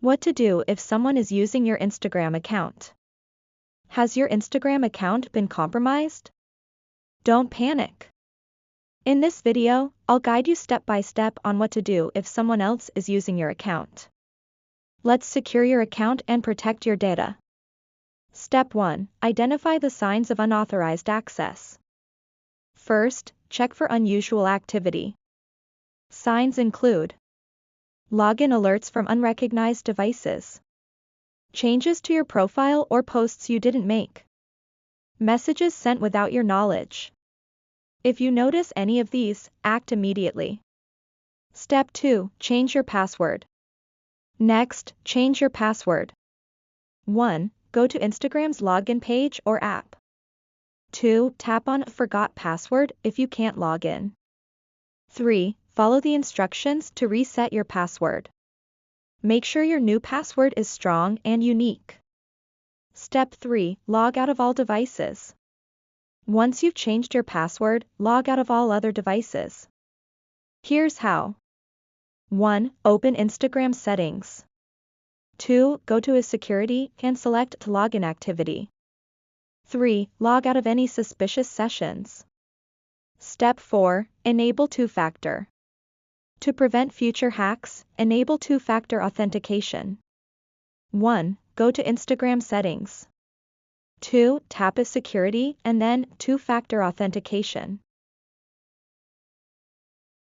What to do if someone is using your Instagram account. Has your Instagram account been compromised? Don't panic. In this video, I'll guide you step by step on what to do if someone else is using your account. Let's secure your account and protect your data. Step 1. Identify the signs of unauthorized access. First, check for unusual activity. Signs include login alerts from unrecognized devices, changes to your profile or posts you didn't make, messages sent without your knowledge. If you notice any of these, act immediately. Step 2. Change your password. Next, change your password. 1. Go to Instagram's login page or app. 2. Tap on Forgot Password if you can't log in. 3. Follow the instructions to reset your password. Make sure your new password is strong and unique. Step 3. Log out of all devices. Once you've changed your password, log out of all other devices. Here's how. 1. Open Instagram settings. 2. Go to security and select to login activity. 3. Log out of any suspicious sessions. Step 4. Enable two-factor. To prevent future hacks, enable two-factor authentication. 1. Go to Instagram settings. 2. Tap security and then two-factor authentication.